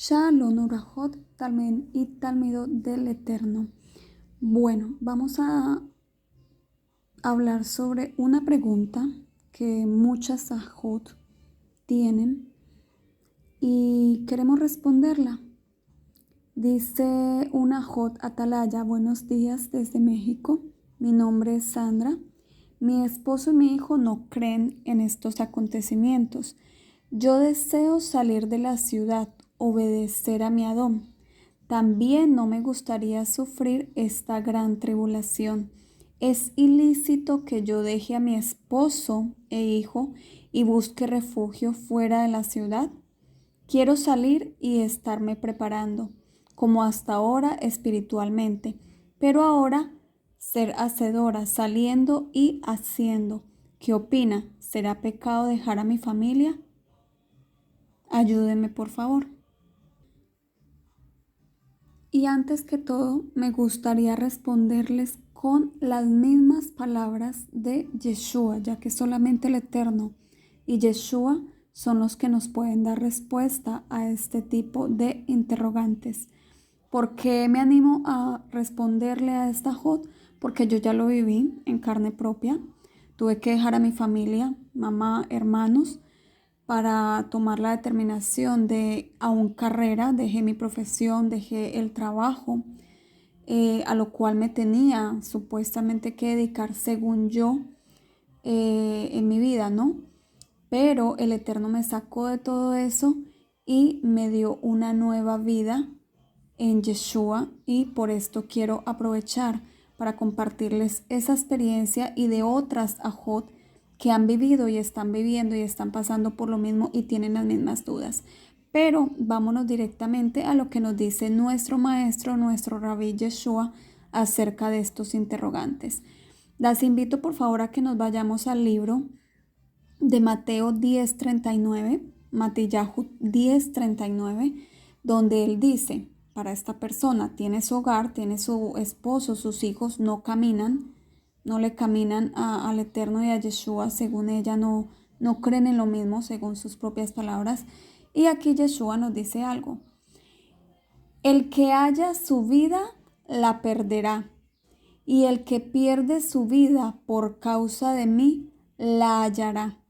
Shalom Urahot Talmen y Talmido del Eterno. Bueno, vamos a hablar sobre una pregunta que muchas Sahot tienen y queremos responderla. Dice una Jot Atalaya: buenos días desde México. Mi nombre es Sandra. Mi esposo y mi hijo no creen en estos acontecimientos. Yo deseo salir de la ciudad, obedecer a mi Adón. También no me gustaría sufrir esta gran tribulación. ¿Es ilícito que yo deje a mi esposo e hijo y busque refugio fuera de la ciudad? Quiero salir y estarme preparando, como hasta ahora espiritualmente, pero ahora ser hacedora, saliendo y haciendo. ¿Qué opina? ¿Será pecado dejar a mi familia? Ayúdeme, por favor. Y antes que todo, me gustaría responderles con las mismas palabras de Yeshua, ya que solamente el Eterno y Yeshua son los que nos pueden dar respuesta a este tipo de interrogantes. ¿Por qué me animo a responderle a esta Jot? Porque yo ya lo viví en carne propia. Tuve que dejar a mi familia, mamá, hermanos, para tomar la determinación de aún carrera. Dejé mi profesión, dejé el trabajo, a lo cual me tenía supuestamente que dedicar según yo en mi vida, ¿no? Pero el Eterno me sacó de todo eso y me dio una nueva vida en Yeshua, y por esto quiero aprovechar para compartirles esa experiencia y de otras Ajot que han vivido y están viviendo y están pasando por lo mismo y tienen las mismas dudas. Pero vámonos directamente a lo que nos dice nuestro maestro, nuestro Rabí Yeshua, acerca de estos interrogantes. Las invito por favor a que nos vayamos al libro de Mateo 10:39, Matillahu 10:39, donde él dice: para esta persona tiene su hogar, tiene su esposo, sus hijos, no caminan, no le caminan al Eterno y a Yeshua, según ella no creen en lo mismo, según sus propias palabras. Y aquí Yeshua nos dice algo: el que haya su vida, la perderá, y el que pierde su vida por causa de mí, la hallará.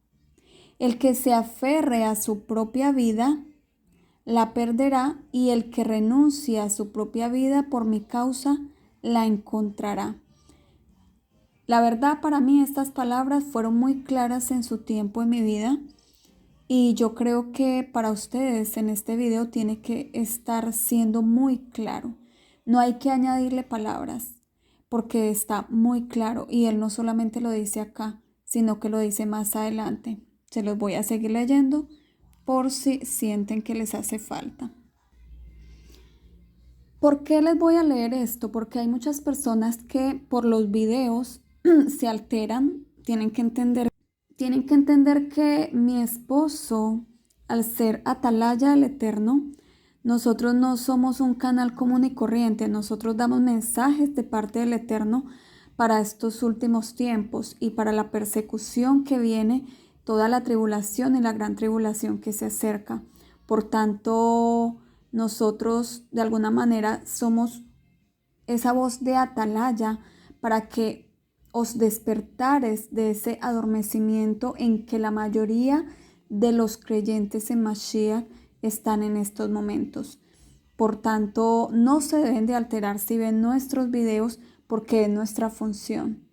El que se aferre a su propia vida, la perderá, y el que renuncie a su propia vida por mi causa, la encontrará. La verdad, para mí estas palabras fueron muy claras en su tiempo en mi vida, y yo creo que para ustedes en este video tiene que estar siendo muy claro. No hay que añadirle palabras porque está muy claro, y él no solamente lo dice acá, sino que lo dice más adelante. Se los voy a seguir leyendo por si sienten que les hace falta. ¿Por qué les voy a leer esto? Porque hay muchas personas que por los videos se alteran. Tienen que entender que mi esposo, al ser Atalaya del Eterno, nosotros no somos un canal común y corriente. Nosotros damos mensajes de parte del Eterno para estos últimos tiempos y para la persecución que viene, toda la tribulación y la gran tribulación que se acerca. Por tanto, nosotros de alguna manera somos esa voz de Atalaya para que os despertares de ese adormecimiento en que la mayoría de los creyentes en Mashiach están en estos momentos. Por tanto, no se deben de alterar si ven nuestros videos, porque es nuestra función.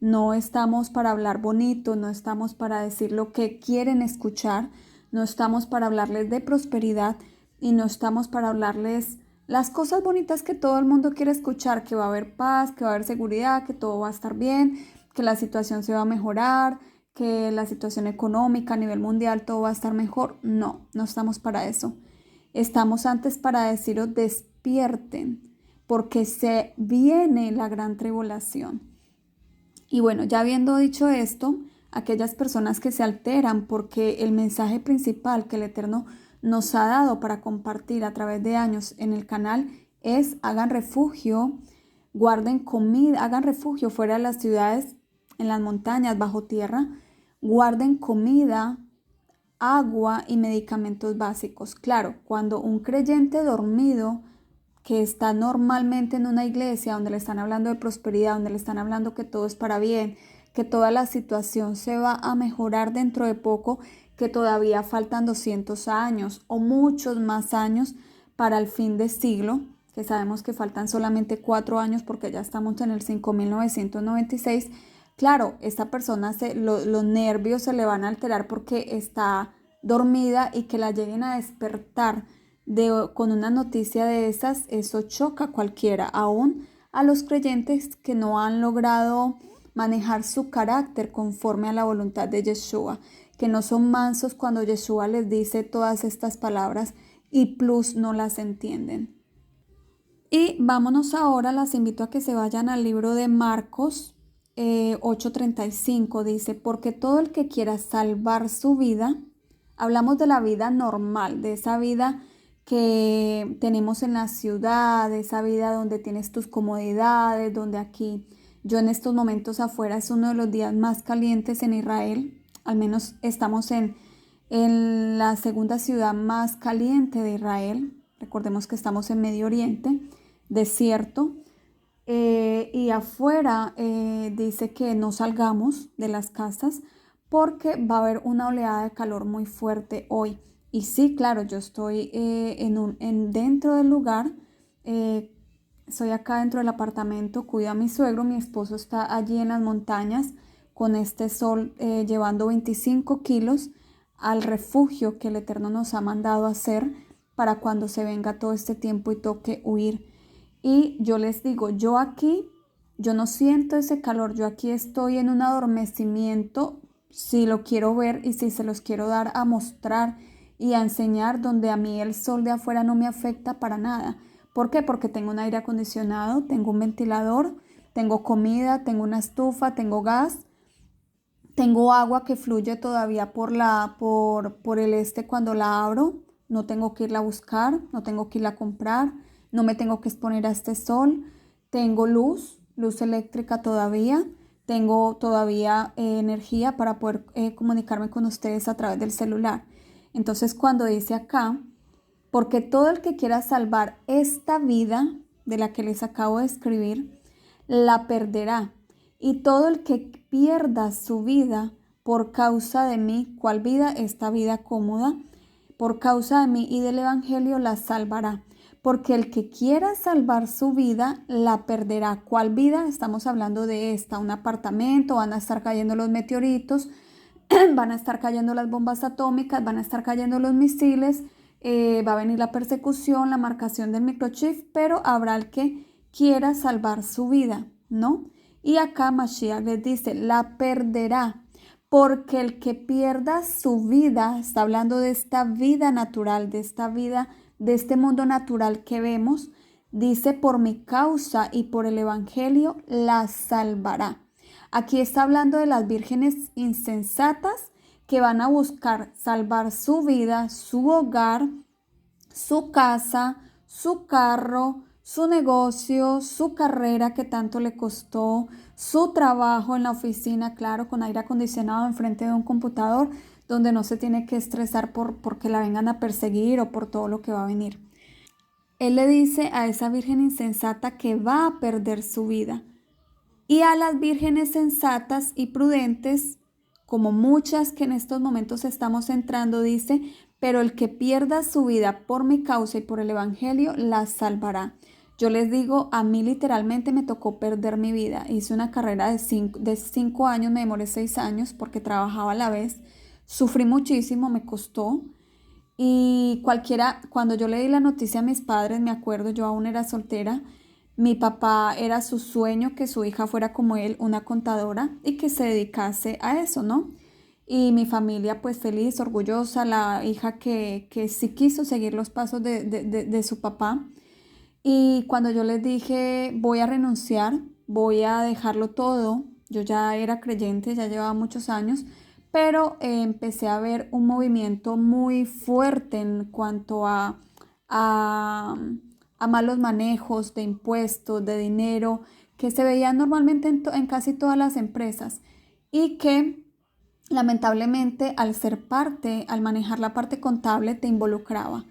No estamos para hablar bonito, no estamos para decir lo que quieren escuchar, no estamos para hablarles de prosperidad y no estamos para hablarles las cosas bonitas que todo el mundo quiere escuchar: que va a haber paz, que va a haber seguridad, que todo va a estar bien, que la situación se va a mejorar, que la situación económica a nivel mundial todo va a estar mejor. No, no estamos para eso. Estamos antes para deciros: despierten, porque se viene la gran tribulación. Y bueno, ya habiendo dicho esto, aquellas personas que se alteran porque el mensaje principal que el Eterno nos ha dado para compartir a través de años en el canal es: hagan refugio, guarden comida, hagan refugio fuera de las ciudades, en las montañas, bajo tierra, guarden comida, agua y medicamentos básicos. Claro, cuando un creyente dormido que está normalmente en una iglesia donde le están hablando de prosperidad, donde le están hablando que todo es para bien, que toda la situación se va a mejorar dentro de poco, que todavía faltan 200 años o muchos más años para el fin de siglo, que sabemos que faltan solamente 4 años porque ya estamos en el 5996. Claro, esta persona, los nervios se le van a alterar porque está dormida y que la lleguen a despertar con una noticia de esas, eso choca a cualquiera, aún a los creyentes que no han logrado manejar su carácter conforme a la voluntad de Yeshua, que no son mansos cuando Yeshua les dice todas estas palabras y plus no las entienden. Y vámonos ahora, las invito a que se vayan al libro de Marcos 8:35, dice, porque todo el que quiera salvar su vida, hablamos de la vida normal, de esa vida que tenemos en la ciudad, de esa vida donde tienes tus comodidades, donde aquí, yo en estos momentos afuera es uno de los días más calientes en Israel, al menos estamos en la segunda ciudad más caliente de Israel, recordemos que estamos en Medio Oriente, desierto. Y afuera dice que no salgamos de las casas porque va a haber una oleada de calor muy fuerte hoy. Y sí, claro, yo estoy dentro del lugar, estoy acá dentro del apartamento, cuido a mi suegro, mi esposo está allí en las montañas con este sol llevando 25 kilos al refugio que el Eterno nos ha mandado a hacer para cuando se venga todo este tiempo y toque huir. Y yo les digo, yo aquí, yo no siento ese calor, yo aquí estoy en un adormecimiento, si lo quiero ver y si se los quiero dar a mostrar y a enseñar, donde a mí el sol de afuera no me afecta para nada. ¿Por qué? Porque tengo un aire acondicionado, tengo un ventilador, tengo comida, tengo una estufa, tengo gas, tengo agua que fluye todavía por el cuando la abro. No tengo que irla a buscar, no tengo que irla a comprar, no me tengo que exponer a este sol. Tengo luz eléctrica todavía. Tengo todavía energía para poder comunicarme con ustedes a través del celular. Entonces, cuando dice acá, porque todo el que quiera salvar esta vida de la que les acabo de escribir, la perderá. Y todo el que pierda su vida por causa de mí, ¿cuál vida? Esta vida cómoda, por causa de mí y del Evangelio la salvará. Porque el que quiera salvar su vida, la perderá. ¿Cuál vida? Estamos hablando de esta, un apartamento, van a estar cayendo los meteoritos, van a estar cayendo las bombas atómicas, van a estar cayendo los misiles, va a venir la persecución, la marcación del microchip, pero habrá el que quiera salvar su vida, ¿no? Y acá Mashiach les dice, la perderá, porque el que pierda su vida, está hablando de esta vida natural, de esta vida, de este mundo natural que vemos, dice, por mi causa y por el Evangelio la salvará. Aquí está hablando de las vírgenes insensatas que van a buscar salvar su vida, su hogar, su casa, su carro, su negocio, su carrera que tanto le costó, su trabajo en la oficina, claro, con aire acondicionado enfrente de un computador, donde no se tiene que estresar porque la vengan a perseguir o por todo lo que va a venir. Él le dice a esa virgen insensata que va a perder su vida. Y a las vírgenes sensatas y prudentes, como muchas que en estos momentos estamos entrando, dice, pero el que pierda su vida por mi causa y por el Evangelio, la salvará. Yo les digo, a mí literalmente me tocó perder mi vida. Hice una carrera de 5 años, me demoré 6 años porque trabajaba a la vez. Sufrí muchísimo, me costó. Y cuando yo le di la noticia a mis padres, me acuerdo, yo aún era soltera, mi papá era su sueño que su hija fuera como él, una contadora y que se dedicase a eso, ¿no? Y mi familia pues feliz, orgullosa, la hija que sí quiso seguir los pasos de su papá. Y cuando yo les dije, voy a renunciar, voy a dejarlo todo, yo ya era creyente, ya llevaba muchos años, pero empecé a ver un movimiento muy fuerte en cuanto a, a malos manejos de impuestos, de dinero, que se veían normalmente en casi todas las empresas y que lamentablemente al manejar la parte contable te involucraba.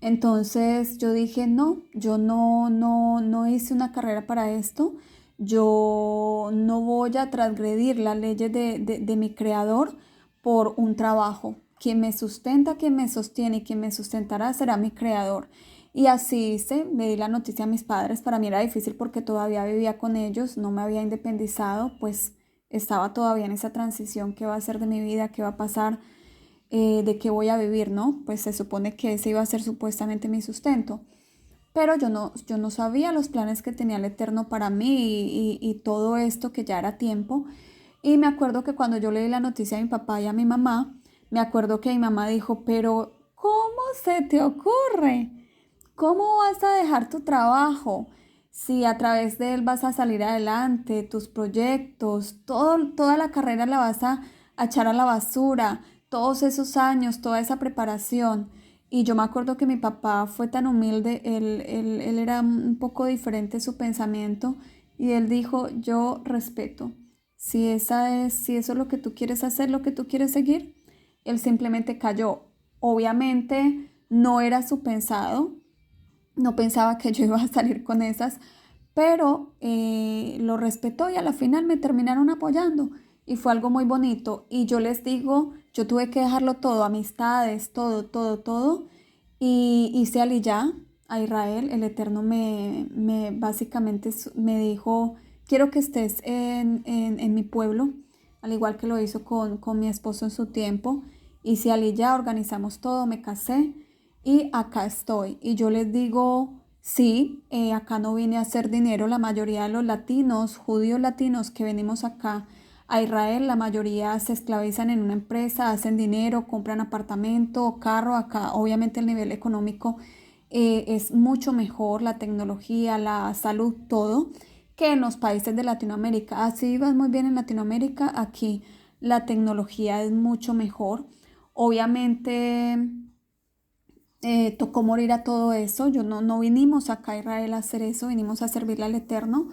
Entonces yo dije, no, yo no hice una carrera para esto, yo no voy a transgredir las leyes de mi creador por un trabajo. Quien me sustenta, quien me sostiene y quien me sustentará será mi creador. Y así hice, le di la noticia a mis padres. Para mí era difícil porque todavía vivía con ellos, no me había independizado, pues estaba todavía en esa transición, qué va a ser de mi vida, qué va a pasar, de qué voy a vivir, ¿no? Pues se supone que ese iba a ser supuestamente mi sustento. Pero yo no sabía los planes que tenía el Eterno para mí y todo esto que ya era tiempo. Y me acuerdo que cuando yo leí la noticia a mi papá y a mi mamá, me acuerdo que mi mamá dijo, pero ¿cómo se te ocurre? ¿Cómo vas a dejar tu trabajo si a través de él vas a salir adelante, tus proyectos, toda la carrera la vas a echar a la basura, todos esos años, toda esa preparación? Y yo me acuerdo que mi papá fue tan humilde, él era un poco diferente su pensamiento y él dijo, yo respeto. Si eso es lo que tú quieres hacer, lo que tú quieres seguir, él simplemente cayó. Obviamente no era su pensado, no pensaba que yo iba a salir con esas, pero lo respetó y a la final me terminaron apoyando y fue algo muy bonito. Y yo les digo, yo tuve que dejarlo todo, amistades, todo, y hice aliyá a Israel. El Eterno me básicamente me dijo, quiero que estés en mi pueblo, al igual que lo hizo con mi esposo en su tiempo. Hice aliyá, organizamos todo, me casé y acá estoy. Y yo les digo, sí, acá no vine a hacer dinero. La mayoría de los latinos, judíos latinos que venimos acá a Israel, la mayoría se esclavizan en una empresa, hacen dinero, compran apartamento, carro. Acá obviamente el nivel económico es mucho mejor, la tecnología, la salud, todo, que en los países de Latinoamérica. Así vas muy bien en Latinoamérica, aquí la tecnología es mucho mejor. Obviamente tocó morir a todo eso. Yo no vinimos acá a Israel a hacer eso, vinimos a servirle al Eterno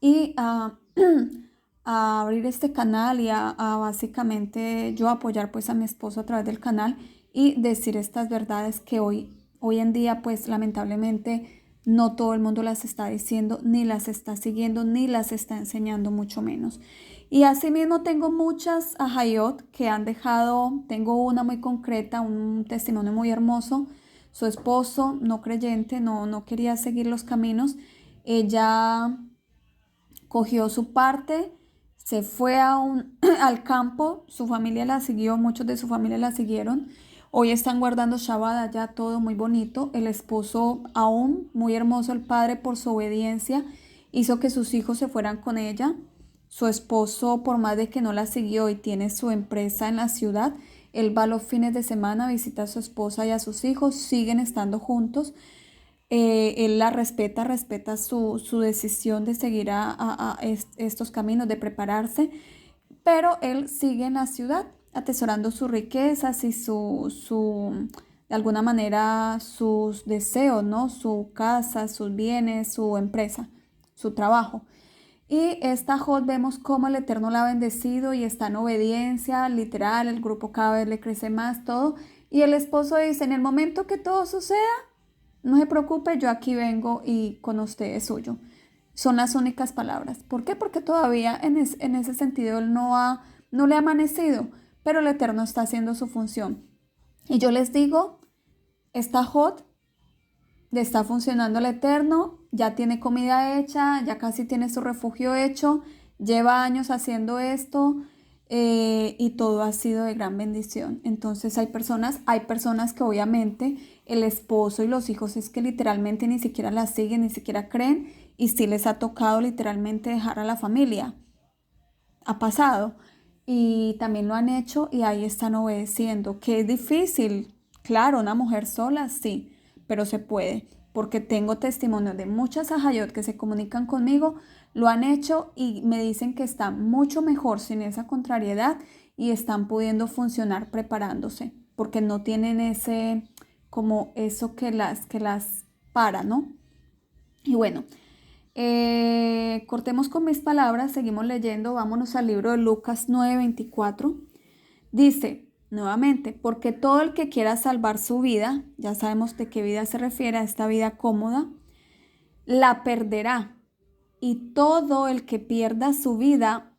y a abrir este canal y a básicamente yo apoyar pues a mi esposo a través del canal y decir estas verdades que hoy en día pues lamentablemente no todo el mundo las está diciendo, ni las está siguiendo, ni las está enseñando, mucho menos. Y asimismo tengo muchas ajayot que han dejado, tengo una muy concreta, un testimonio muy hermoso. Su esposo, no creyente, no quería seguir los caminos. Ella cogió su parte, se fue al campo, su familia la siguió, muchos de su familia la siguieron. Hoy están guardando Shabbat allá, todo muy bonito. El esposo aún, muy hermoso, el padre por su obediencia, hizo que sus hijos se fueran con ella. Su esposo, por más de que no la siguió y tiene su empresa en la ciudad, él va los fines de semana a visitar a su esposa y a sus hijos, siguen estando juntos. Él la respeta su decisión de seguir estos caminos, de prepararse, pero él sigue en la ciudad atesorando sus riquezas y de alguna manera sus deseos, ¿no? Su casa, sus bienes, su empresa, su trabajo. Y esta Jot vemos cómo el Eterno la ha bendecido y está en obediencia, literal, el grupo cada vez le crece más, todo. Y el esposo dice, en el momento que todo suceda, no se preocupe, yo aquí vengo y con usted es suyo. Son las únicas palabras. ¿Por qué? Porque todavía en ese sentido él no le ha amanecido, pero el Eterno está haciendo su función. Y yo les digo, esta Jot le está funcionando al Eterno, ya tiene comida hecha, ya casi tiene su refugio hecho, lleva años haciendo esto, y todo ha sido de gran bendición. Entonces hay personas que obviamente el esposo y los hijos es que literalmente ni siquiera la siguen, ni siquiera creen y sí les ha tocado literalmente dejar a la familia. Ha pasado y también lo han hecho y ahí están obedeciendo. Que es difícil, claro, una mujer sola, sí, pero se puede, porque tengo testimonios de muchas ajayot que se comunican conmigo, lo han hecho y me dicen que están mucho mejor sin esa contrariedad y están pudiendo funcionar preparándose, porque no tienen ese, como eso que las para, ¿no? Y bueno, cortemos con mis palabras, seguimos leyendo, vámonos al libro de Lucas 9:24. Dice nuevamente, porque todo el que quiera salvar su vida, ya sabemos de qué vida se refiere, a esta vida cómoda, la perderá. Y todo el que pierda su vida,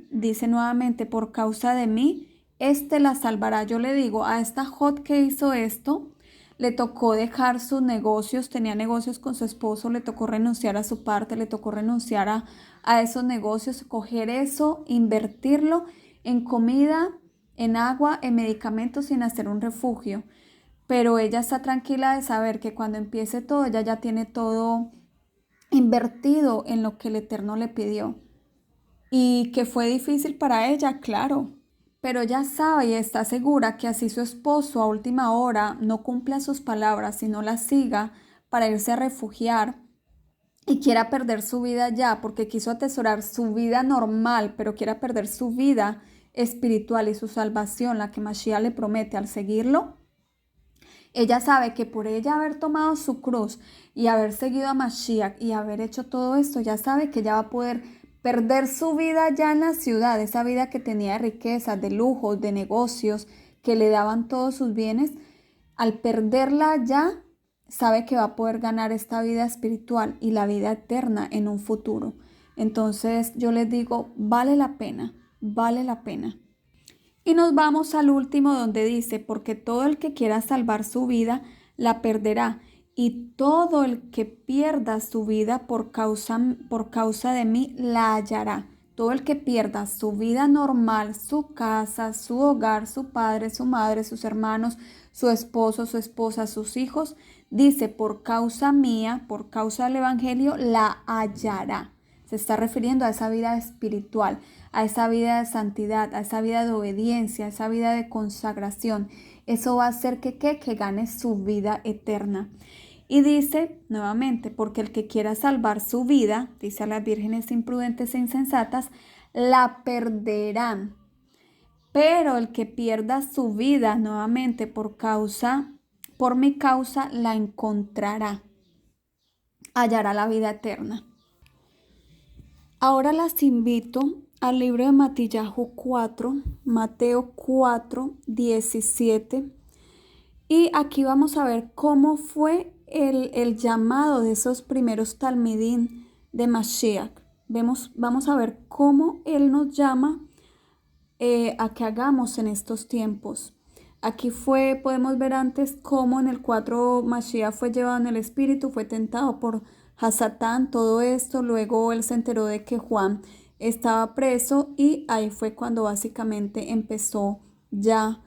dice nuevamente, por causa de mí, éste la salvará. Yo le digo, a esta Jot que hizo esto, le tocó dejar sus negocios, tenía negocios con su esposo, le tocó renunciar a su parte, le tocó renunciar a esos negocios, coger eso, invertirlo en comida, en agua, en medicamentos, sin hacer un refugio. Pero ella está tranquila de saber que cuando empiece todo, ella ya tiene todo invertido en lo que el Eterno le pidió. Y que fue difícil para ella, claro, pero ella sabe y está segura que así su esposo a última hora no cumpla sus palabras, sino las siga para irse a refugiar y quiera perder su vida ya, porque quiso atesorar su vida normal, pero quiera perder su vida espiritual y su salvación, la que Mashiach le promete al seguirlo. Ella sabe que por ella haber tomado su cruz y haber seguido a Mashiach y haber hecho todo esto, ya sabe que ella va a poder perder su vida ya en la ciudad, esa vida que tenía de riqueza, de lujos, de negocios, que le daban todos sus bienes. Al perderla ya, sabe que va a poder ganar esta vida espiritual y la vida eterna en un futuro. Entonces yo les digo, vale la pena, vale la pena. Y nos vamos al último donde dice, porque todo el que quiera salvar su vida, la perderá. Y todo el que pierda su vida por causa de mí, la hallará. Todo el que pierda su vida normal, su casa, su hogar, su padre, su madre, sus hermanos, su esposo, su esposa, sus hijos, dice, por causa mía, por causa del Evangelio, la hallará. Se está refiriendo a esa vida espiritual, a esa vida de santidad, a esa vida de obediencia, a esa vida de consagración. Eso va a hacer que gane su vida eterna. Y dice nuevamente, porque el que quiera salvar su vida, dice a las vírgenes imprudentes e insensatas, la perderán. Pero el que pierda su vida nuevamente por mi causa, la encontrará. Hallará la vida eterna. Ahora las invito al libro de Matillahu 4, Mateo 4, 17. Y aquí vamos a ver cómo fue el llamado de esos primeros talmidín de Mashiach. Vamos a ver cómo él nos llama a que hagamos en estos tiempos. Aquí podemos ver antes cómo en el 4 Mashiach fue llevado en el espíritu, fue tentado por Hasatán, todo esto. Luego él se enteró de que Juan estaba preso y ahí fue cuando básicamente empezó ya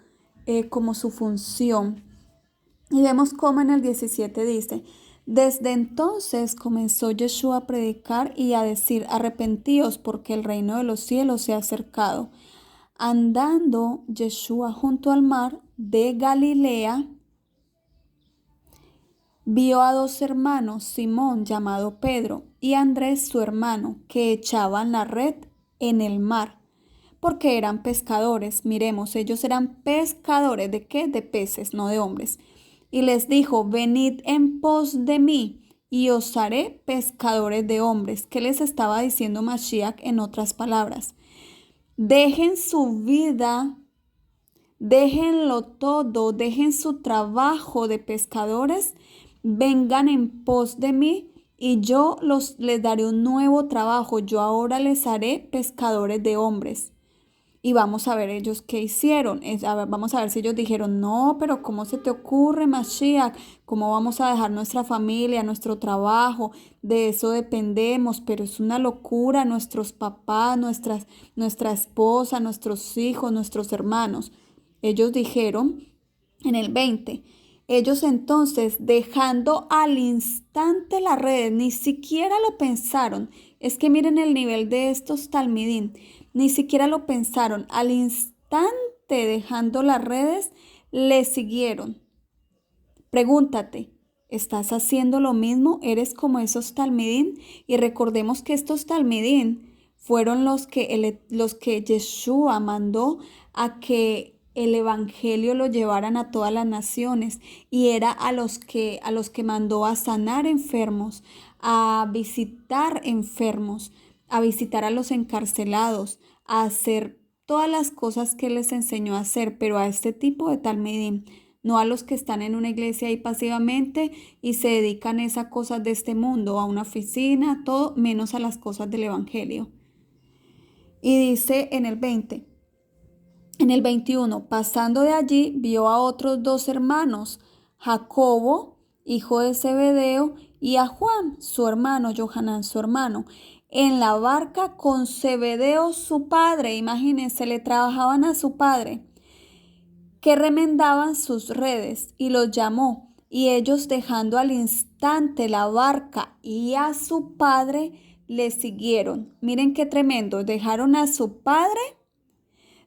como su función. Y vemos cómo en el 17 dice, desde entonces comenzó Yeshua a predicar y a decir, arrepentíos porque el reino de los cielos se ha acercado. Andando Yeshua junto al mar de Galilea, vio a dos hermanos, Simón llamado Pedro y Andrés su hermano, que echaban la red en el mar, porque eran pescadores. Miremos, ellos eran pescadores, ¿de qué? De peces, no de hombres. Y les dijo, venid en pos de mí y os haré pescadores de hombres. ¿Qué les estaba diciendo Mashiach en otras palabras? Dejen su vida, déjenlo todo, dejen su trabajo de pescadores, vengan en pos de mí y yo les daré un nuevo trabajo. Yo ahora les haré pescadores de hombres. Y vamos a ver ellos qué hicieron. Vamos a ver si ellos dijeron, no, pero ¿cómo se te ocurre, Mashiach? ¿Cómo vamos a dejar nuestra familia, nuestro trabajo? De eso dependemos, pero es una locura. Nuestros papás, nuestra esposa, nuestros hijos, nuestros hermanos. Ellos dijeron en el 20, ellos entonces dejando al instante las redes, ni siquiera lo pensaron. Es que miren el nivel de estos talmidín. Ni siquiera lo pensaron. Al instante dejando las redes, le siguieron. Pregúntate, ¿estás haciendo lo mismo? ¿Eres como esos talmidín? Y recordemos que estos talmidín fueron los que Yeshua mandó a que el evangelio lo llevaran a todas las naciones, y era a los que mandó a sanar enfermos, a visitar enfermos, a visitar a los encarcelados, a hacer todas las cosas que Él les enseñó a hacer, pero a este tipo de talmidim, no a los que están en una iglesia ahí pasivamente y se dedican a esas cosas de este mundo, a una oficina, todo menos a las cosas del Evangelio. Y dice en el 20, en el 21, pasando de allí, vio a otros dos hermanos, Jacobo, hijo de Zebedeo, y a Juan, su hermano, Johanán, su hermano, en la barca con Zebedeo, su padre. Imagínense, le trabajaban a su padre, que remendaban sus redes, y los llamó. Y ellos, dejando al instante la barca y a su padre, le siguieron. Miren qué tremendo, dejaron a su padre,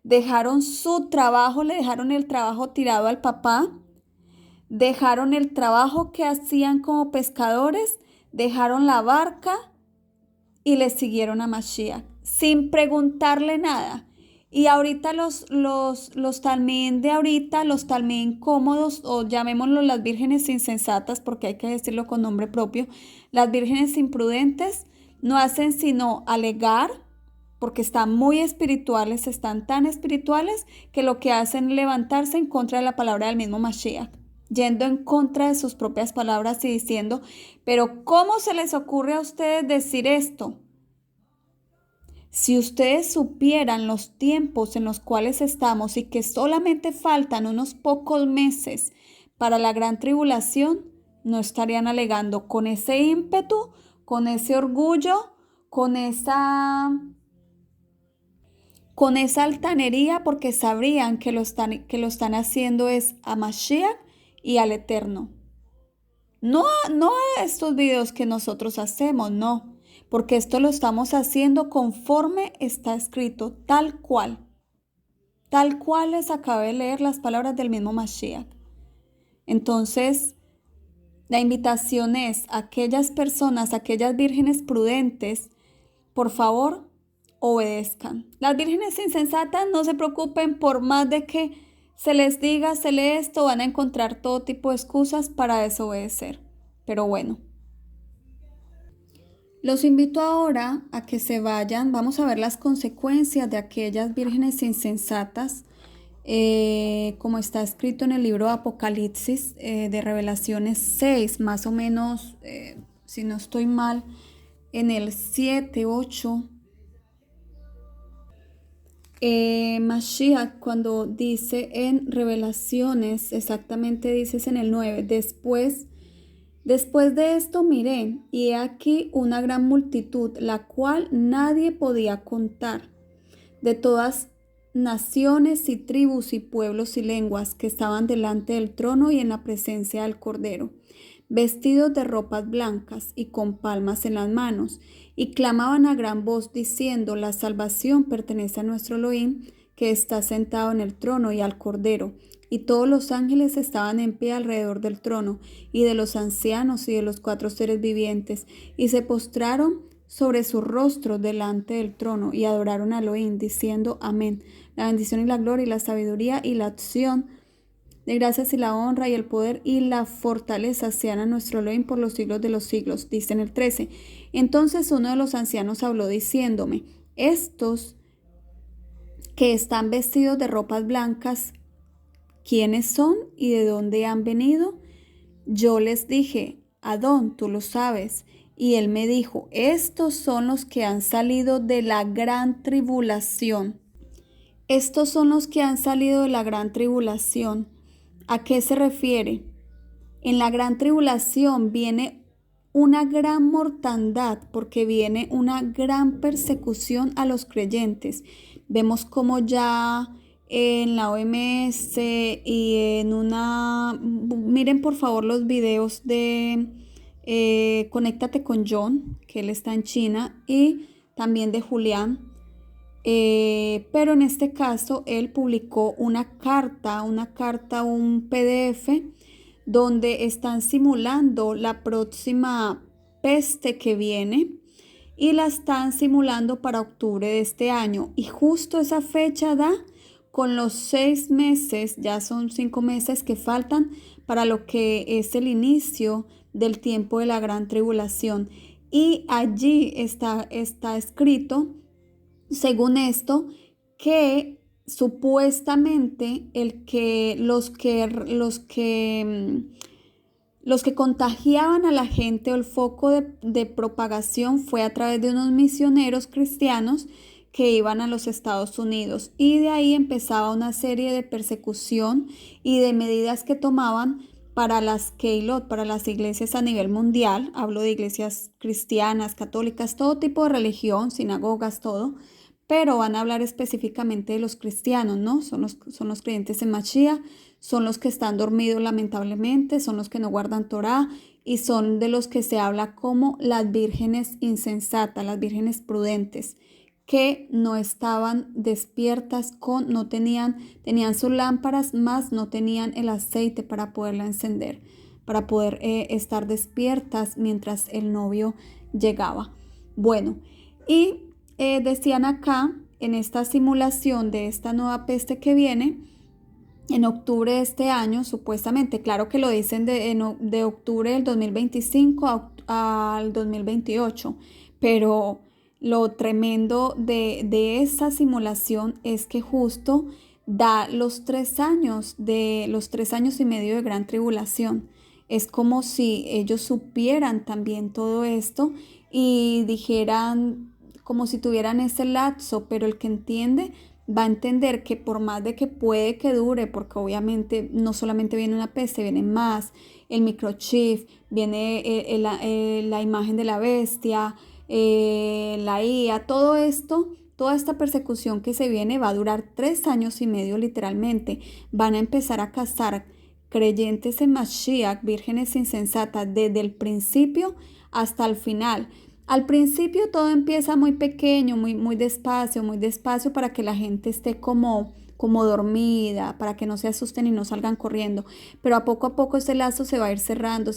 dejaron su trabajo, le dejaron el trabajo tirado al papá, dejaron el trabajo que hacían como pescadores, dejaron la barca y le siguieron a Mashiach sin preguntarle nada. Y ahorita los talmín de ahorita, los talmín cómodos, o llamémoslo las vírgenes insensatas, porque hay que decirlo con nombre propio, las vírgenes imprudentes no hacen sino alegar, porque están muy espirituales, están tan espirituales que lo que hacen es levantarse en contra de la palabra del mismo Mashiach, yendo en contra de sus propias palabras y diciendo, pero ¿cómo se les ocurre a ustedes decir esto? Si ustedes supieran los tiempos en los cuales estamos y que solamente faltan unos pocos meses para la gran tribulación, no estarían alegando con ese ímpetu, con ese orgullo, con esa altanería, porque sabrían que lo están haciendo es a Mashiach y al Eterno. No a estos videos que nosotros hacemos, no. Porque esto lo estamos haciendo conforme está escrito, tal cual les acabé de leer las palabras del mismo Mashiach. Entonces, la invitación es a aquellas personas, aquellas vírgenes prudentes, por favor, obedezcan. Las vírgenes insensatas no se preocupen, por más de que se les diga, se lee esto, van a encontrar todo tipo de excusas para desobedecer. Pero bueno. Los invito ahora a que se vayan. Vamos a ver las consecuencias de aquellas vírgenes insensatas, como está escrito en el libro de Apocalipsis, de Revelaciones 6, más o menos, si no estoy mal, en el 7, 8. Mashiach, cuando dice en Revelaciones, exactamente dices en el 9, Después de esto miré, y he aquí una gran multitud, la cual nadie podía contar, de todas naciones y tribus y pueblos y lenguas, que estaban delante del trono y en la presencia del Cordero, vestidos de ropas blancas y con palmas en las manos, y clamaban a gran voz diciendo, la salvación pertenece a nuestro Elohim, que está sentado en el trono, y al Cordero. Y todos los ángeles estaban en pie alrededor del trono, y de los ancianos y de los 4 seres vivientes, y se postraron sobre su rostro delante del trono, y adoraron a Elohim, diciendo, amén. La bendición y la gloria y la sabiduría y la acción de gracias y la honra y el poder y la fortaleza sean a nuestro Elohim por los siglos de los siglos. Dice en el 13. Entonces uno de los ancianos habló diciéndome, estos que están vestidos de ropas blancas, ¿quiénes son y de dónde han venido? Yo les dije, Adón, tú lo sabes. Y él me dijo, estos son los que han salido de la gran tribulación. Estos son los que han salido de la gran tribulación. ¿A qué se refiere? En la gran tribulación viene una gran mortandad, porque viene una gran persecución a los creyentes. Vemos como ya en la OMS y miren por favor los videos de Conéctate con John, que él está en China, y también de Julián. Pero en este caso él publicó una carta, un PDF, donde están simulando la próxima peste que viene y la están simulando para octubre de este año. Y justo esa fecha da con los 6 meses, ya son 5 meses que faltan para lo que es el inicio del tiempo de la gran tribulación. Y allí está escrito, según esto, que supuestamente los que contagiaban a la gente o el foco de propagación fue a través de unos misioneros cristianos que iban a los Estados Unidos, y de ahí empezaba una serie de persecución y de medidas que tomaban para las Keilot, para las iglesias a nivel mundial. Hablo de iglesias cristianas, católicas, todo tipo de religión, sinagogas, todo, pero van a hablar específicamente de los cristianos, ¿no? Son los creyentes en Mashiach, son los que están dormidos lamentablemente, son los que no guardan Torá, y son de los que se habla como las vírgenes insensatas, las vírgenes prudentes, que no estaban despiertas, tenían sus lámparas, más no tenían el aceite para poderla encender, para poder estar despiertas mientras el novio llegaba. Bueno, y decían acá, en esta simulación de esta nueva peste que viene, en octubre de este año, supuestamente, claro que lo dicen de octubre del 2025 al 2028, pero lo tremendo de esa simulación es que justo da los 3 años los 3 años y medio de gran tribulación. Es como si ellos supieran también todo esto y dijeran, como si tuvieran ese lapso, pero el que entiende va a entender que por más de que puede que dure, porque obviamente no solamente viene una peste, viene más, el microchip, viene la imagen de la bestia, la IA, todo esto, toda esta persecución que se viene va a durar 3 años y medio literalmente. Van a empezar a cazar creyentes en Mashiach, vírgenes insensatas, desde el principio hasta el final. Al principio todo empieza muy pequeño, muy despacio para que la gente esté como dormida, para que no se asusten y no salgan corriendo. Pero a poco ese lazo se va a ir cerrando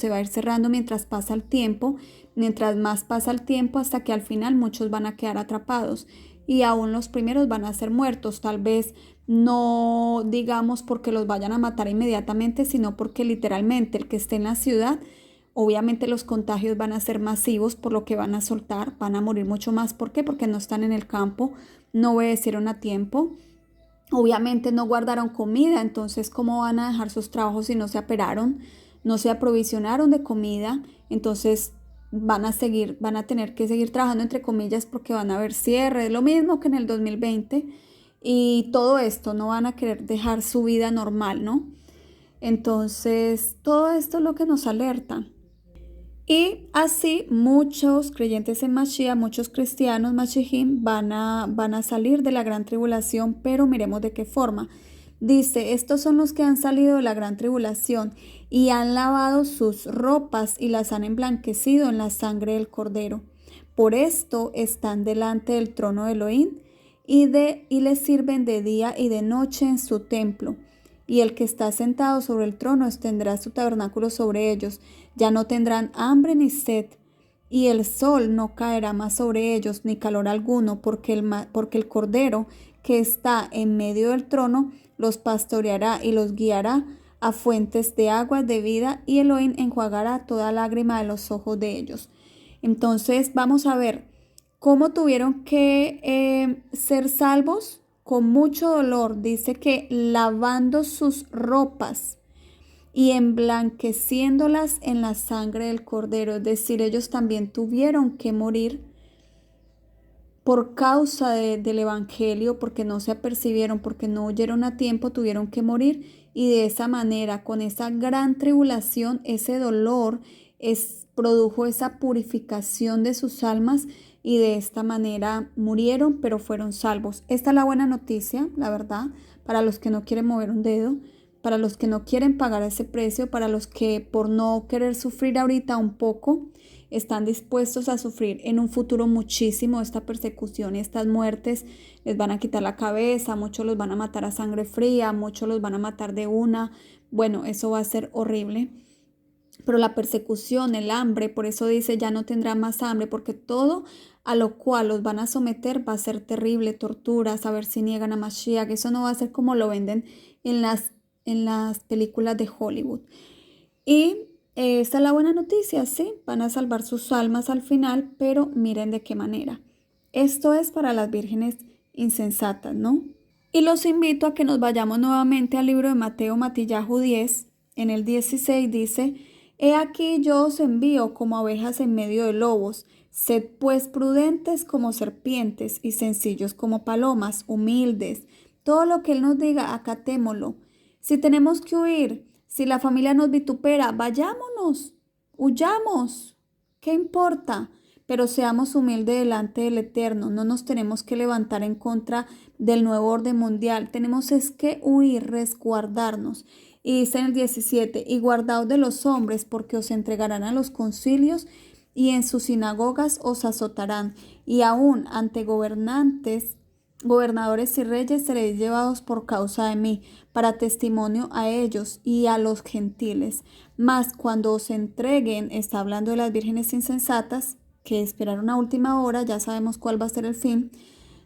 mientras pasa el tiempo, mientras más pasa el tiempo, hasta que al final muchos van a quedar atrapados. Y aún los primeros van a ser muertos, tal vez no digamos porque los vayan a matar inmediatamente, sino porque literalmente el que esté en la ciudad, obviamente los contagios van a ser masivos, por lo que van a soltar, van a morir mucho más. ¿Por qué? Porque no están en el campo, no obedecieron a tiempo, obviamente no guardaron comida, entonces ¿cómo van a dejar sus trabajos si no se aperaron, no se aprovisionaron de comida? Entonces van a tener que seguir trabajando entre comillas porque van a haber cierres, lo mismo que en el 2020, y todo esto, no van a querer dejar su vida normal, ¿no? Entonces todo esto es lo que nos alerta. Y así muchos creyentes en Mashiach, muchos cristianos Mashiachim van a salir de la gran tribulación, pero miremos de qué forma. Dice, estos son los que han salido de la gran tribulación y han lavado sus ropas y las han emblanquecido en la sangre del Cordero. Por esto están delante del trono de Elohim y les sirven de día y de noche en su templo. Y el que está sentado sobre el trono extenderá su tabernáculo sobre ellos. Ya no tendrán hambre ni sed, y el sol no caerá más sobre ellos, ni calor alguno, porque el Cordero que está en medio del trono los pastoreará y los guiará a fuentes de aguas de vida, y Elohim enjuagará toda lágrima de los ojos de ellos. Entonces vamos a ver cómo tuvieron que ser salvos. Con mucho dolor, dice que lavando sus ropas y emblanqueciéndolas en la sangre del Cordero. Es decir, ellos también tuvieron que morir por causa del Evangelio, porque no se apercibieron, porque no oyeron a tiempo, tuvieron que morir. Y de esa manera, con esa gran tribulación, ese dolor produjo esa purificación de sus almas, y de esta manera murieron, pero fueron salvos. Esta es la buena noticia, la verdad, para los que no quieren mover un dedo, para los que no quieren pagar ese precio, para los que por no querer sufrir ahorita un poco, están dispuestos a sufrir en un futuro muchísimo esta persecución y estas muertes. Les van a quitar la cabeza, muchos los van a matar a sangre fría, muchos los van a matar de una. Bueno, eso va a ser horrible. Pero la persecución, el hambre, por eso dice, ya no tendrá más hambre, porque todo a lo cual los van a someter va a ser terrible, torturas, a ver si niegan a Mashiach. Eso no va a ser como lo venden en las películas de Hollywood. Y esta es la buena noticia, sí, van a salvar sus almas al final, pero miren de qué manera. Esto es para las vírgenes insensatas, ¿no? Y los invito a que nos vayamos nuevamente al libro de Mateo Matillahu 10. En el 16 dice, He aquí yo os envío como abejas en medio de lobos. Sed pues prudentes como serpientes y sencillos como palomas, humildes. Todo lo que Él nos diga, acatémoslo. Si tenemos que huir, si la familia nos vitupera, vayámonos, huyamos. ¿Qué importa? Pero seamos humildes delante del Eterno. No nos tenemos que levantar en contra del nuevo orden mundial. Tenemos es que huir, resguardarnos. Y dice en el 17, y guardaos de los hombres, porque os entregarán a los concilios y en sus sinagogas os azotarán. Y aún ante gobernantes, gobernadores y reyes seréis llevados por causa de mí, para testimonio a ellos y a los gentiles. Mas cuando os entreguen, está hablando de las vírgenes insensatas, que esperaron a última hora, ya sabemos cuál va a ser el fin.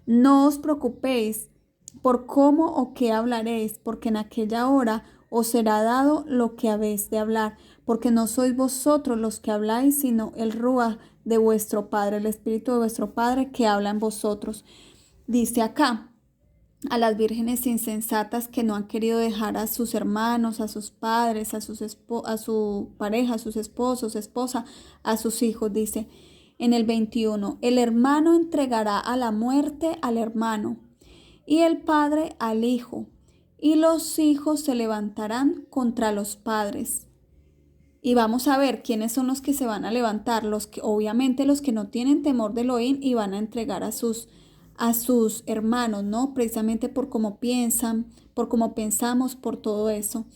No os preocupéis por cómo o qué hablaréis, porque en aquella hora os será dado lo que habéis de hablar, porque no sois vosotros los que habláis, sino el Ruach de vuestro Padre, el Espíritu de vuestro Padre que habla en vosotros. Dice acá a las vírgenes insensatas que no han querido dejar a sus hermanos, a sus padres, a su pareja, a sus esposos, esposa, a sus hijos, dice en el 21, el hermano entregará a la muerte al hermano y el padre al hijo, y los hijos se levantarán contra los padres. Y vamos a ver quiénes son los que se van a levantar, obviamente los que no tienen temor de Elohim y van a entregar a sus hermanos, ¿no? Precisamente por cómo piensan, por cómo pensamos, por todo eso.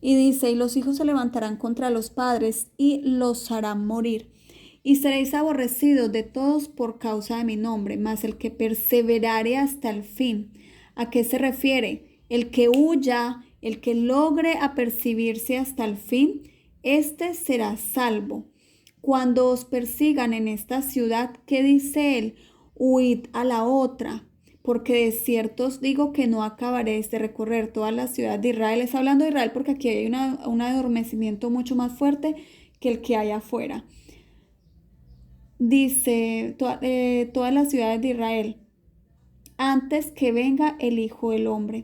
Y dice, y los hijos se levantarán contra los padres y los harán morir. Y seréis aborrecidos de todos por causa de mi nombre, mas el que perseverare hasta el fin. ¿A qué se refiere? El que huya, el que logre apercibirse hasta el fin, este será salvo. Cuando os persigan en esta ciudad, ¿qué dice él? Huid a la otra, porque de cierto os digo que no acabaréis de recorrer toda la ciudad de Israel. Está hablando de Israel porque aquí hay un adormecimiento mucho más fuerte que el que hay afuera. Dice todas las ciudades de Israel, antes que venga el Hijo del Hombre.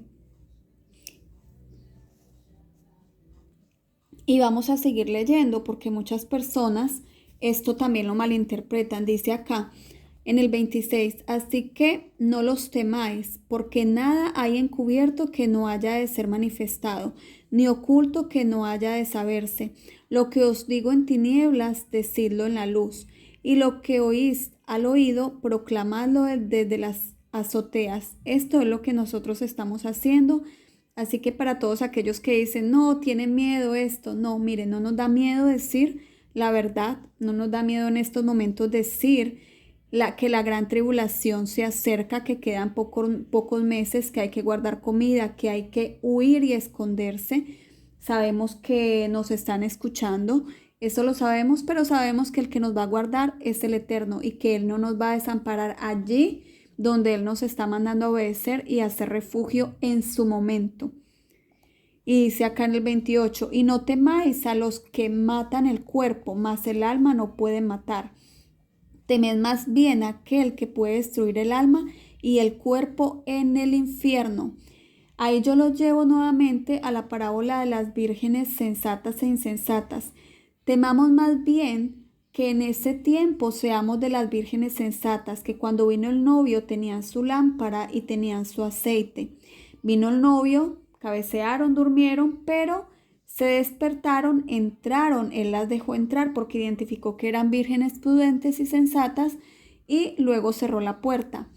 Y vamos a seguir leyendo porque muchas personas esto también lo malinterpretan. Dice acá en el 26, así que no los temáis, porque nada hay encubierto que no haya de ser manifestado, ni oculto que no haya de saberse. Lo que os digo en tinieblas, decidlo en la luz. Y lo que oís al oído, proclamadlo desde las azoteas. Esto es lo que nosotros estamos haciendo. Así que para todos aquellos que dicen, no, tienen miedo esto, no, miren, no nos da miedo decir la verdad, no nos da miedo en estos momentos decir que la gran tribulación se acerca, que quedan pocos meses, que hay que guardar comida, que hay que huir y esconderse. Sabemos que nos están escuchando. Eso lo sabemos, pero sabemos que el que nos va a guardar es el Eterno y que Él no nos va a desamparar allí donde Él nos está mandando a obedecer y a hacer refugio en su momento. Y dice acá en el 28, y no temáis a los que matan el cuerpo, mas el alma no puede matar. Temed más bien a aquel que puede destruir el alma y el cuerpo en el infierno. Ahí yo los llevo nuevamente a la parábola de las vírgenes sensatas e insensatas. Temamos más bien que en ese tiempo seamos de las vírgenes sensatas, que cuando vino el novio tenían su lámpara y tenían su aceite. Vino el novio, cabecearon, durmieron, pero se despertaron, entraron, él las dejó entrar porque identificó que eran vírgenes prudentes y sensatas y luego cerró la puerta.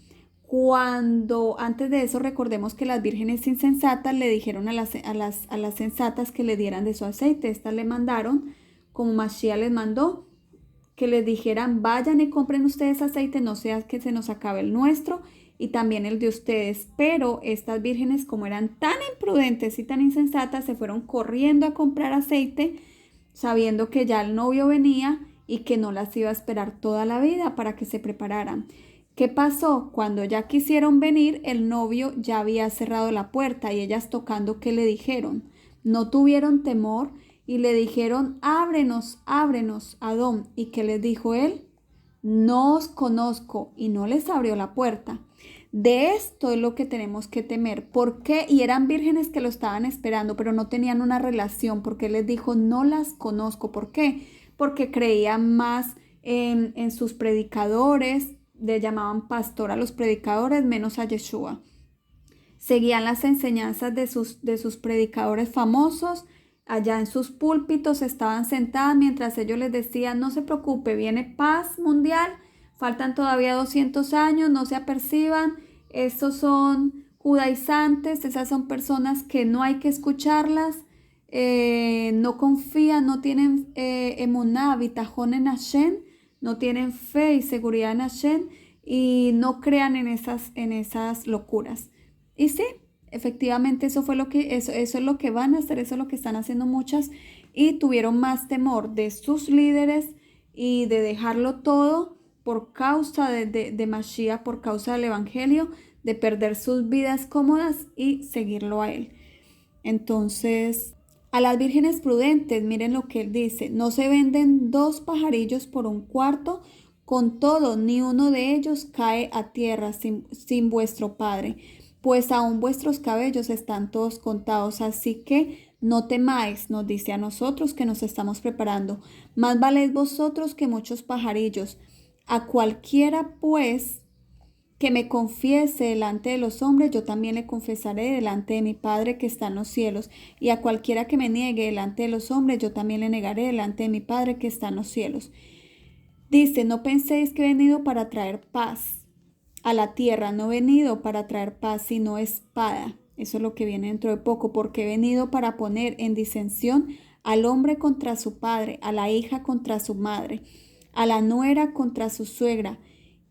Antes de eso, recordemos que las vírgenes insensatas le dijeron a las sensatas que le dieran de su aceite. Estas le mandaron, como Mashiach les mandó, que les dijeran, vayan y compren ustedes aceite, no sea que se nos acabe el nuestro y también el de ustedes. Pero estas vírgenes, como eran tan imprudentes y tan insensatas, se fueron corriendo a comprar aceite, sabiendo que ya el novio venía y que no las iba a esperar toda la vida para que se prepararan. ¿Qué pasó? Cuando ya quisieron venir, el novio ya había cerrado la puerta y ellas tocando, ¿qué le dijeron? No tuvieron temor y le dijeron, ábrenos, ábrenos, Adón. ¿Y qué les dijo él? No os conozco, y no les abrió la puerta. De esto es lo que tenemos que temer. ¿Por qué? Y eran vírgenes que lo estaban esperando, pero no tenían una relación, porque Él les dijo, no las conozco. ¿Por qué? Porque creían más en sus predicadores, le llamaban pastor a los predicadores, menos a Yeshua. Seguían las enseñanzas de sus predicadores famosos. Allá en sus púlpitos estaban sentadas mientras ellos les decían, no se preocupe, viene paz mundial, faltan todavía 200 años, no se aperciban, estos son judaizantes, esas son personas que no hay que escucharlas, no confían, no tienen emuná, bitajón en Hashem, no tienen fe y seguridad en Hashem y no crean en esas locuras. Y sí, efectivamente eso es lo que van a hacer, eso es lo que están haciendo muchas y tuvieron más temor de sus líderes y de dejarlo todo por causa de Mashiach, por causa del Evangelio, de perder sus vidas cómodas y seguirlo a él. Entonces, a las vírgenes prudentes, miren lo que él dice, no se venden 2 pajarillos por un cuarto, con todo, ni uno de ellos cae a tierra sin vuestro Padre, pues aún vuestros cabellos están todos contados, así que no temáis, nos dice a nosotros que nos estamos preparando, más valéis vosotros que muchos pajarillos. A cualquiera, pues, que me confiese delante de los hombres, yo también le confesaré delante de mi Padre que está en los cielos. Y a cualquiera que me niegue delante de los hombres, yo también le negaré delante de mi Padre que está en los cielos. Dice, no penséis que he venido para traer paz a la tierra, no he venido para traer paz, sino espada. Eso es lo que viene dentro de poco, porque he venido para poner en disensión al hombre contra su padre, a la hija contra su madre, a la nuera contra su suegra,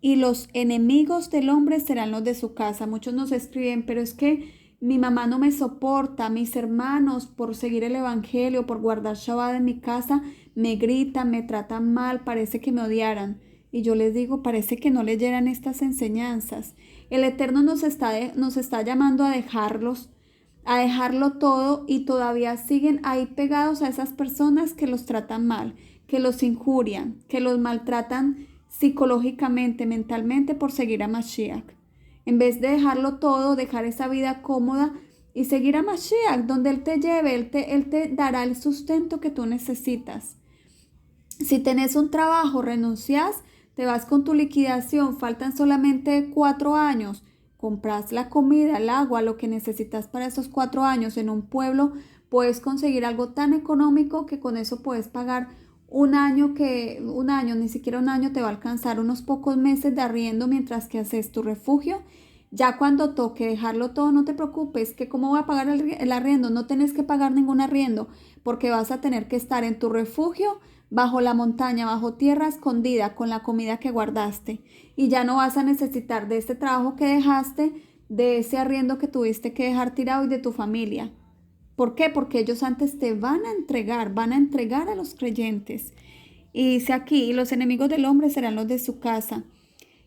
y los enemigos del hombre serán los de su casa. Muchos nos escriben, pero es que mi mamá no me soporta, mis hermanos por seguir el evangelio, por guardar Shabbat en mi casa, me gritan, me tratan mal, parece que me odiaran. Y yo les digo, parece que no leyeran estas enseñanzas. El Eterno nos está llamando a dejarlo todo y todavía siguen ahí pegados a esas personas que los tratan mal, que los injurian, que los maltratan psicológicamente, mentalmente por seguir a Mashiach. En vez de dejarlo todo, dejar esa vida cómoda y seguir a Mashiach, donde Él te lleve, Él te dará el sustento que tú necesitas. Si tenés un trabajo, renuncias, te vas con tu liquidación, faltan solamente 4 años, compras la comida, el agua, lo que necesitas para esos 4 años en un pueblo, puedes conseguir algo tan económico que con eso puedes pagar un año, ni siquiera un año te va a alcanzar, unos pocos meses de arriendo mientras que haces tu refugio. Ya cuando toque dejarlo todo, no te preocupes, que cómo voy a pagar el arriendo, no tenés que pagar ningún arriendo, porque vas a tener que estar en tu refugio, bajo la montaña, bajo tierra escondida, con la comida que guardaste. Y ya no vas a necesitar de este trabajo que dejaste, de ese arriendo que tuviste que dejar tirado y de tu familia. ¿Por qué? Porque ellos antes te van a entregar a los creyentes. Y dice aquí, y los enemigos del hombre serán los de su casa.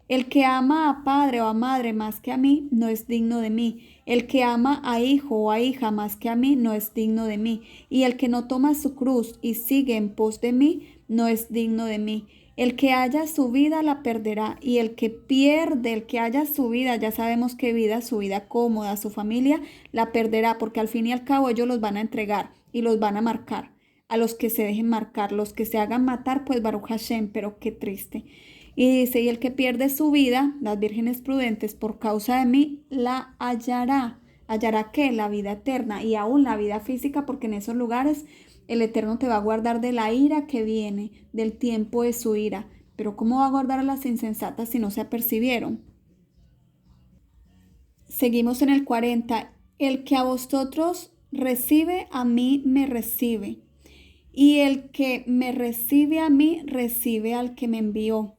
El que ama a padre o a madre más que a mí, no es digno de mí. El que ama a hijo o a hija más que a mí, no es digno de mí. Y el que no toma su cruz y sigue en pos de mí, no es digno de mí. El que haya su vida la perderá, y el que pierde, el que haya su vida, ya sabemos qué vida, su vida cómoda, su familia, la perderá, porque al fin y al cabo ellos los van a entregar y los van a marcar. A los que se dejen marcar, los que se hagan matar, pues Baruch Hashem, pero qué triste. Y dice, y el que pierde su vida, las vírgenes prudentes, por causa de mí, la hallará. ¿Hallará qué? La vida eterna y aún la vida física, porque en esos lugares el Eterno te va a guardar de la ira que viene, del tiempo de su ira. Pero ¿cómo va a guardar a las insensatas si no se apercibieron? Seguimos en el 40. El que a vosotros recibe, a mí me recibe. Y el que me recibe a mí, recibe al que me envió.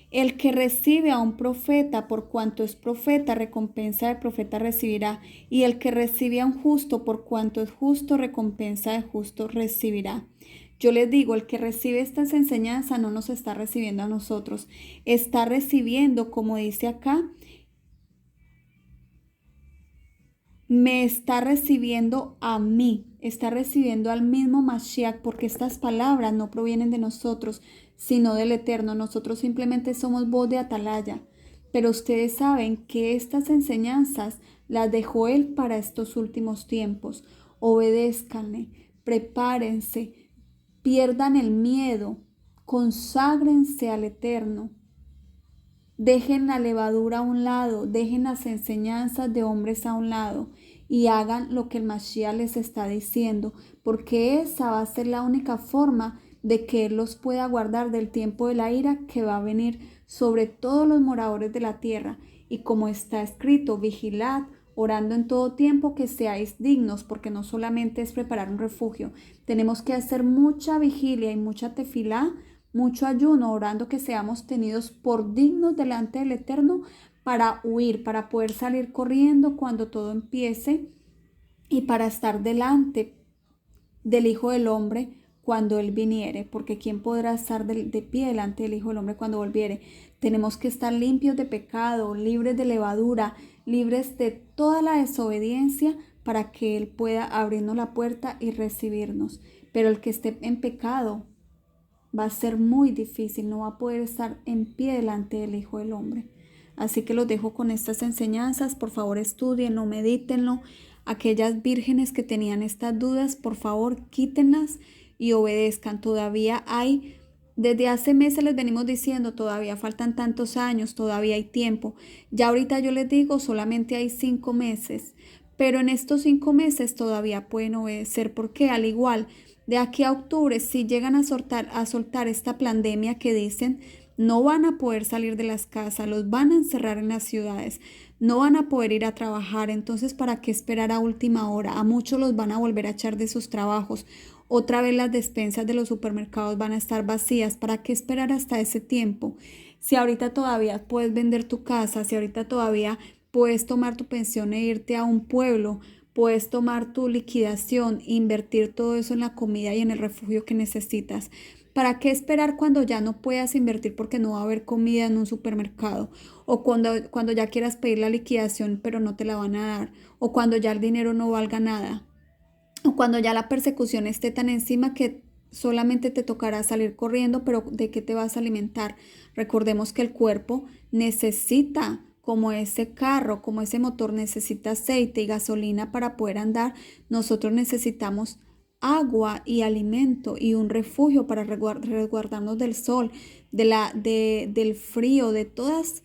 El que recibe a un profeta, por cuanto es profeta, recompensa de profeta recibirá. Y el que recibe a un justo, por cuanto es justo, recompensa de justo recibirá. Yo les digo, el que recibe estas enseñanzas no nos está recibiendo a nosotros. Está recibiendo, como dice acá, me está recibiendo a mí, está recibiendo al mismo Mashiach, porque estas palabras no provienen de nosotros, sino del Eterno. Nosotros simplemente somos voz de atalaya, Pero ustedes saben que estas enseñanzas las dejó Él para estos últimos tiempos. Obedézcanle, prepárense, pierdan el miedo, conságrense al Eterno. Dejen la levadura a un lado, dejen las enseñanzas de hombres a un lado y hagan lo que el Mashiach les está diciendo, porque esa va a ser la única forma de que Él los pueda guardar del tiempo de la ira que va a venir sobre todos los moradores de la tierra. Y como está escrito, vigilad, orando en todo tiempo que seáis dignos, porque no solamente es preparar un refugio, tenemos que hacer mucha vigilia y mucha tefilá, mucho ayuno, orando que seamos tenidos por dignos delante del Eterno para huir, para poder salir corriendo cuando todo empiece y para estar delante del Hijo del Hombre cuando Él viniere, porque ¿quién podrá estar de pie delante del Hijo del Hombre cuando volviere? Tenemos que estar limpios de pecado, libres de levadura, libres de toda la desobediencia para que Él pueda abrirnos la puerta y recibirnos. Pero el que esté en pecado va a ser muy difícil, no va a poder estar en pie delante del Hijo del Hombre. Así que los dejo con estas enseñanzas, por favor estudienlo, medítenlo. Aquellas vírgenes que tenían estas dudas, por favor quítenlas y obedezcan. Todavía hay, desde hace meses les venimos diciendo, todavía faltan tantos años, todavía hay tiempo. Ya ahorita yo les digo, solamente hay 5 meses, pero en estos 5 meses todavía pueden obedecer, porque al igual de aquí a octubre, si llegan a soltar esta pandemia que dicen, no van a poder salir de las casas, los van a encerrar en las ciudades, no van a poder ir a trabajar. Entonces, ¿para qué esperar a última hora? A muchos los van a volver a echar de sus trabajos. Otra vez las despensas de los supermercados van a estar vacías. ¿Para qué esperar hasta ese tiempo? Si ahorita todavía puedes vender tu casa, si ahorita todavía puedes tomar tu pensión e irte a un pueblo, puedes tomar tu liquidación, invertir todo eso en la comida y en el refugio que necesitas. ¿Para qué esperar cuando ya no puedas invertir porque no va a haber comida en un supermercado? O cuando ya quieras pedir la liquidación pero no te la van a dar. O cuando ya el dinero no valga nada. O cuando ya la persecución esté tan encima que solamente te tocará salir corriendo, pero ¿de qué te vas a alimentar? Recordemos que el cuerpo necesita, como ese carro, como ese motor necesita aceite y gasolina para poder andar, nosotros necesitamos agua y alimento y un refugio para resguardarnos del sol, del frío, de todas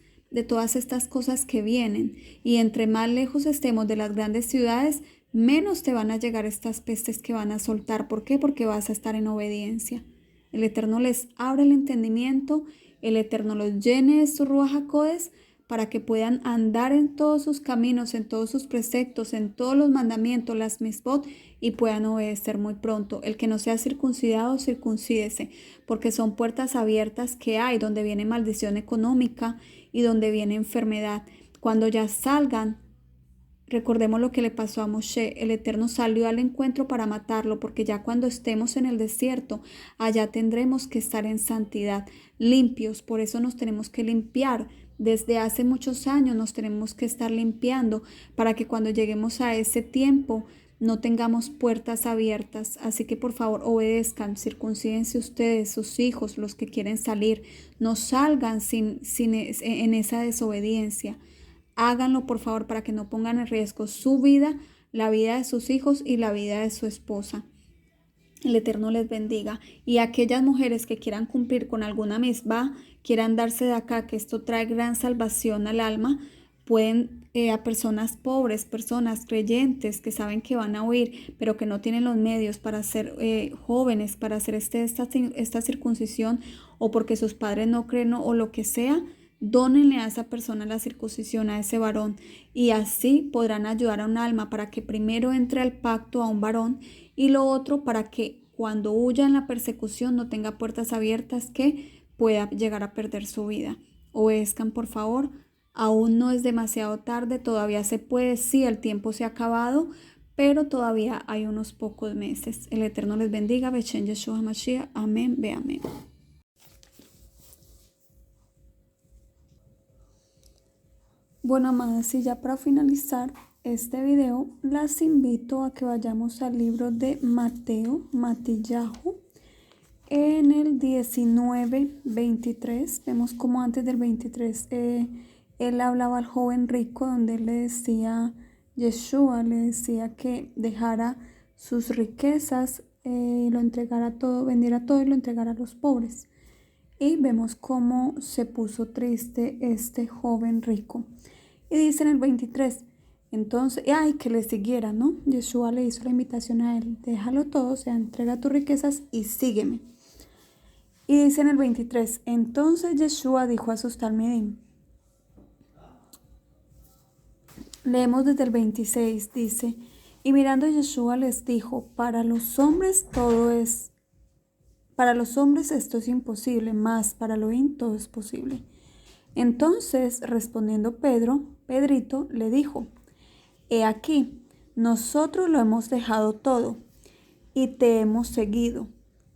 estas cosas que vienen. Y entre más lejos estemos de las grandes ciudades, menos te van a llegar estas pestes que van a soltar. ¿Por qué? Porque vas a estar en obediencia. El Eterno les abre el entendimiento, el Eterno los llene de su Ruach HaKodesh para que puedan andar en todos sus caminos, en todos sus preceptos, en todos los mandamientos, las mitzvot, y puedan obedecer muy pronto. El que no sea circuncidado, circuncídese, porque son puertas abiertas que hay donde viene maldición económica y donde viene enfermedad. Cuando ya salgan, recordemos lo que le pasó a Moshe. El Eterno salió al encuentro para matarlo, porque ya cuando estemos en el desierto, allá tendremos que estar en santidad, limpios. Por eso nos tenemos que limpiar. Desde hace muchos años nos tenemos que estar limpiando para que cuando lleguemos a ese tiempo no tengamos puertas abiertas. Así que por favor obedezcan, circuncídense ustedes, sus hijos, los que quieren salir. No salgan en esa desobediencia. Háganlo por favor para que no pongan en riesgo su vida, la vida de sus hijos y la vida de su esposa. El Eterno les bendiga. Y aquellas mujeres que quieran cumplir con alguna misbah, quieran darse de acá, que esto trae gran salvación al alma, pueden a personas pobres, personas creyentes que saben que van a huir, pero que no tienen los medios para ser jóvenes, para hacer esta circuncisión, o porque sus padres no creen o lo que sea. Dónenle a esa persona la circuncisión, a ese varón, y así podrán ayudar a un alma para que primero entre al pacto a un varón, y lo otro para que cuando huya en la persecución no tenga puertas abiertas que pueda llegar a perder su vida. Obedezcan por favor, aún no es demasiado tarde, todavía se puede, sí, el tiempo se ha acabado, pero todavía hay unos pocos meses. El Eterno les bendiga. Beshem Yeshua Mashiach. Amén, ve amén. Bueno, amadas, y ya para finalizar este video, las invito a que vayamos al libro de Mateo, Matillahu, en el 19:23. Vemos como antes del 23 él hablaba al joven rico donde él le decía, Yeshua le decía que dejara sus riquezas, lo entregara todo, vendiera todo y lo entregara a los pobres. Y vemos cómo se puso triste este joven rico. Y dice en el 23, entonces, ay, que le siguiera, ¿no? Yeshua le hizo la invitación a él, déjalo todo, o sea, entrega tus riquezas y sígueme. Y dice en el 23, entonces Yeshua dijo a sus talmidim, leemos desde el 26, dice, y mirando Yeshua les dijo, para los hombres esto es imposible, mas para Elohim todo es posible. Entonces, respondiendo Pedrito le dijo, he aquí, nosotros lo hemos dejado todo y te hemos seguido.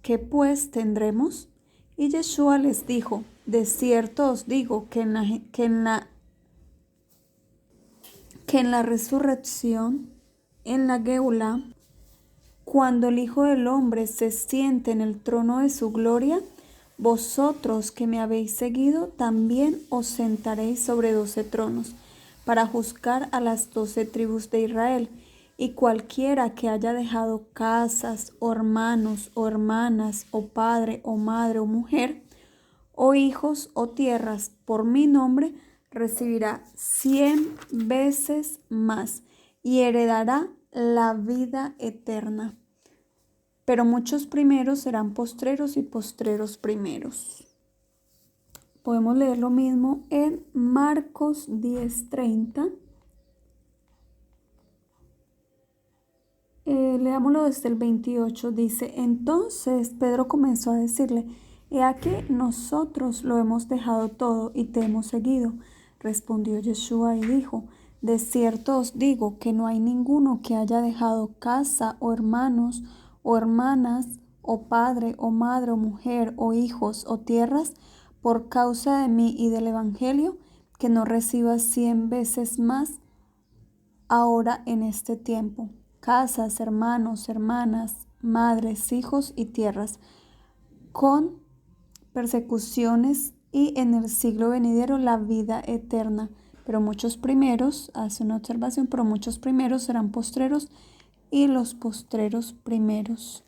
¿Qué pues tendremos? Y Yeshua les dijo, de cierto os digo que en la resurrección, en la Geulá, cuando el Hijo del Hombre se siente en el trono de su gloria, vosotros que me habéis seguido, también os sentaréis sobre 12 tronos, para juzgar a las 12 tribus de Israel. Y cualquiera que haya dejado casas, o hermanos, o hermanas, o padre, o madre, o mujer, o hijos, o tierras, por mi nombre, recibirá 100 veces más y heredará la vida eterna. Pero muchos primeros serán postreros y postreros primeros. Podemos leer lo mismo en Marcos 10:30. Leámoslo desde el 28. Dice, entonces Pedro comenzó a decirle, he aquí nosotros lo hemos dejado todo y te hemos seguido. Respondió Yeshua y dijo, de cierto os digo que no hay ninguno que haya dejado casa o hermanos o hermanas o padre o madre o mujer o hijos o tierras por causa de mí y del Evangelio, que no reciba 100 veces más ahora en este tiempo, casas, hermanos, hermanas, madres, hijos y tierras, con persecuciones y en el siglo venidero la vida eterna. Pero muchos primeros, hace una observación, pero muchos primeros serán postreros y los postreros primeros.